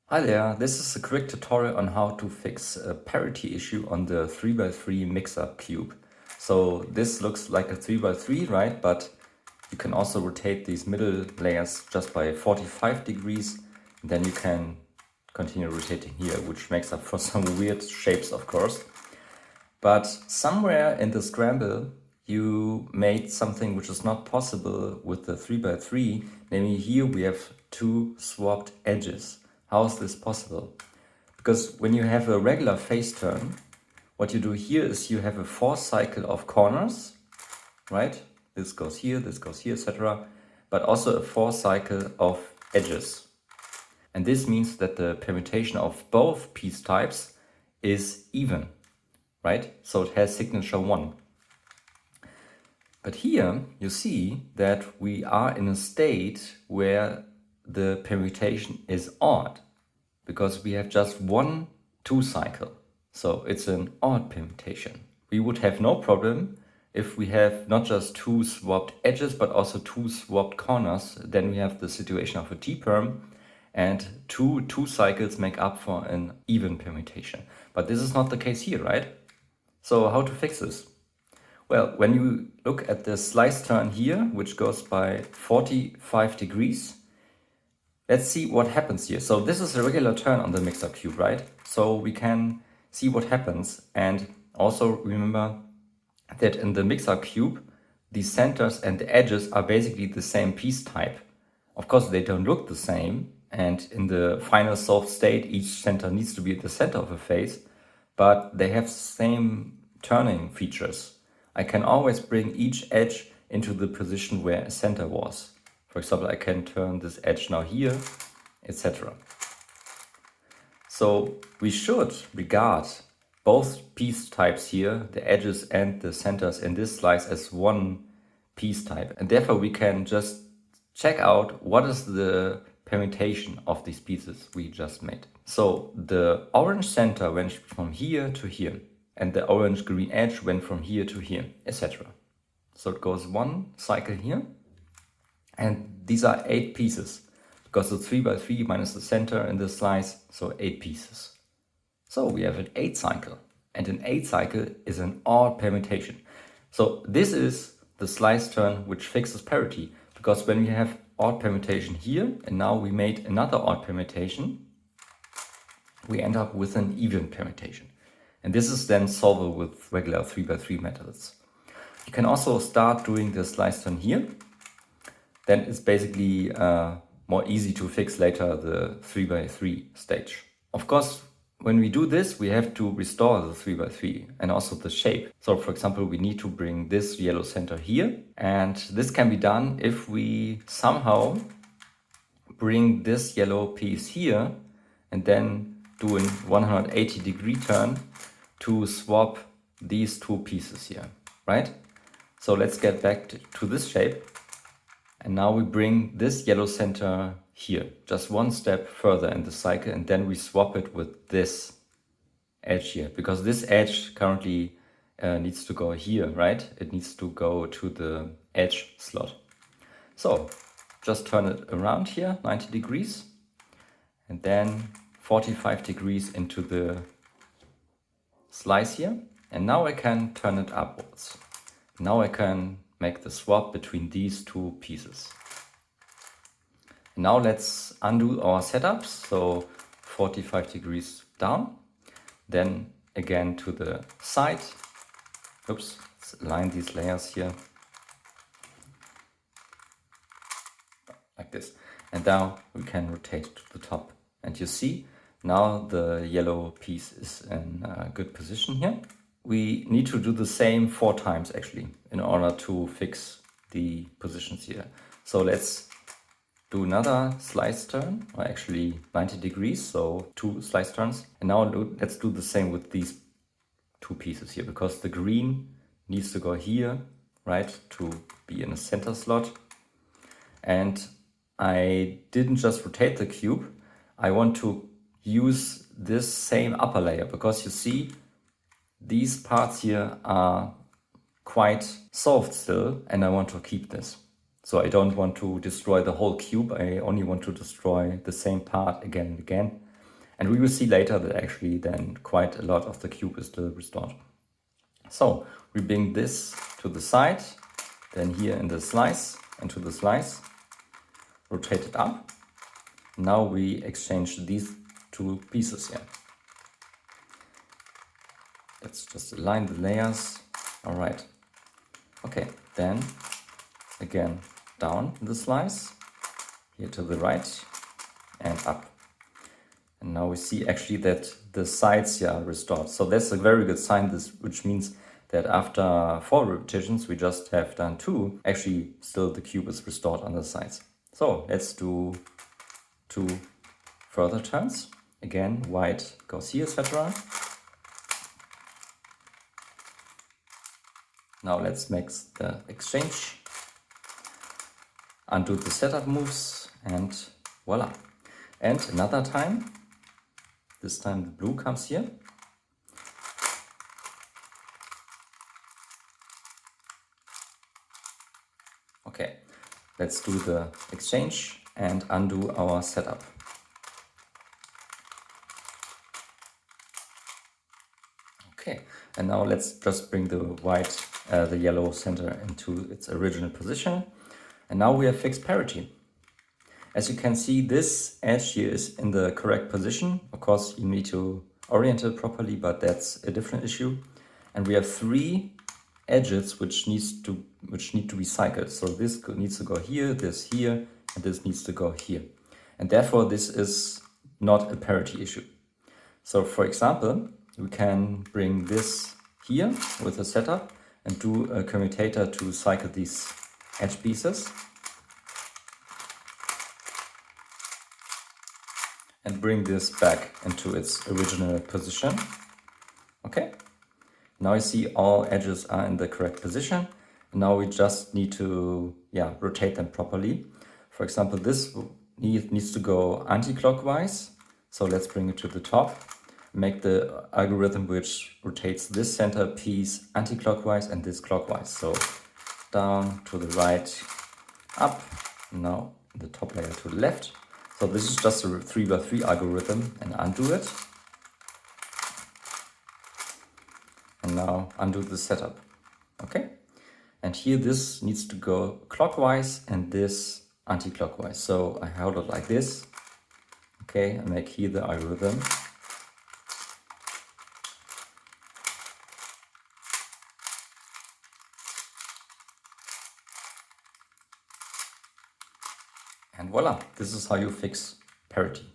Hi there, this is a quick tutorial on how to fix a parity issue on the 3x3 mix-up cube. So this looks like a 3x3, right? But you can also rotate these middle layers just by 45 degrees. And then you can continue rotating here, which makes up for some weird shapes, of course. But somewhere in the scramble, you made something which is not possible with the 3x3. Namely, here we have two swapped edges. How is this possible? Because when you have a regular face turn, what you do here is you have a fourth cycle of corners, right? This goes here, etc. But also a fourth cycle of edges. And this means that the permutation of both piece types is even, right? So it has signature 1. But here you see that we are in a state where the permutation is odd because we have just one 2 cycle. So it's an odd permutation. We would have no problem if we have not just 2 swapped edges but also 2 swapped corners. Then we have the situation of a T-perm and two cycles make up for an even permutation. But this is not the case here, right? So how to fix this? Well, when you look at the slice turn here, which goes by 45 degrees, let's see what happens here. So this is a regular turn on the mix-up cube, right? So we can see what happens. And also remember that in the mix-up cube, the centers and the edges are basically the same piece type. Of course, they don't look the same. And in the final solved state, each center needs to be at the center of a face, but they have the same turning features. I can always bring each edge into the position where a center was. For example, I can turn this edge now here, etc. So we should regard both piece types here, the edges and the centers in this slice, as one piece type. And therefore we can just check out what is the permutation of these pieces we just made. So the orange center went from here to here, and the orange-green edge went from here to here, etc. So it goes one cycle here, and these are 8 pieces, because the 3x3 minus the center in this slice, so 8 pieces. So we have an 8 cycle, and an 8 cycle is an odd permutation. So this is the slice turn which fixes parity, because when we have odd permutation here, and now we made another odd permutation, we end up with an even permutation. And this is then solvable with regular 3x3 methods. You can also start doing the slice turn here. Then it's basically more easy to fix later the 3x3 stage. Of course, when we do this, we have to restore the 3x3 and also the shape. So for example, we need to bring this yellow center here. And this can be done if we somehow bring this yellow piece here and then do a 180-degree turn to swap these 2 pieces here, right? So let's get back to this shape. And now we bring this yellow center here, just one step further in the cycle, and then we swap it with this edge here, because this edge currently needs to go here, right? It needs to go to the edge slot. So just turn it around here, 90 degrees, and then 45 degrees into the slice here. And now I can turn it upwards. Now I can make the swap between these 2 pieces. Now let's undo our setups. So 45 degrees down, then again to the side. Oops, let's align these layers here. Like this. And now we can rotate to the top. And you see, now the yellow piece is in a good position here. We need to do the same 4 times actually in order to fix the positions here. So let's do another slice turn, or actually 90 degrees, so 2 slice turns. And now let's do the same with these 2 pieces here, because the green needs to go here, right, to be in a center slot. And I didn't just rotate the cube, I want to use this same upper layer, because you see, these parts here are quite soft still, and I want to keep this. So I don't want to destroy the whole cube, I only want to destroy the same part again and again. And we will see later that actually then quite a lot of the cube is still restored. So we bring this to the side, then here in the slice, into the slice, rotate it up. Now we exchange these two pieces here. Let's just align the layers. All right. Okay, then again down the slice, here to the right and up. And now we see actually that the sides here are restored. So that's a very good sign, which means that after 4 repetitions, we just have done 2. Actually, still the cube is restored on the sides. So let's do 2 further turns. Again, white goes here, etc. Now let's make the exchange. Undo the setup moves and voila. And another time, this time the blue comes here. Okay, let's do the exchange and undo our setup. Okay, and now let's just bring the white, the yellow center into its original position. And now we have fixed parity. As you can see, this edge here is in the correct position. Of course, you need to orient it properly, but that's a different issue. And we have 3 edges which need to be cycled. So this needs to go here, this here, and this needs to go here. And therefore, this is not a parity issue. So for example, we can bring this here with a setup and do a commutator to cycle these edge pieces. And bring this back into its original position. Okay, now you see all edges are in the correct position. And now we just need to rotate them properly. For example, this needs to go anti-clockwise. So let's bring it to the top. Make the algorithm which rotates this center piece anti-clockwise and this clockwise. So down to the right, up, now the top layer to the left. So this is just a 3x3 algorithm, and undo it. And now undo the setup. Okay. And here this needs to go clockwise and this anti-clockwise. So I hold it like this. Okay, and make here the algorithm. And voila, this is how you fix parity.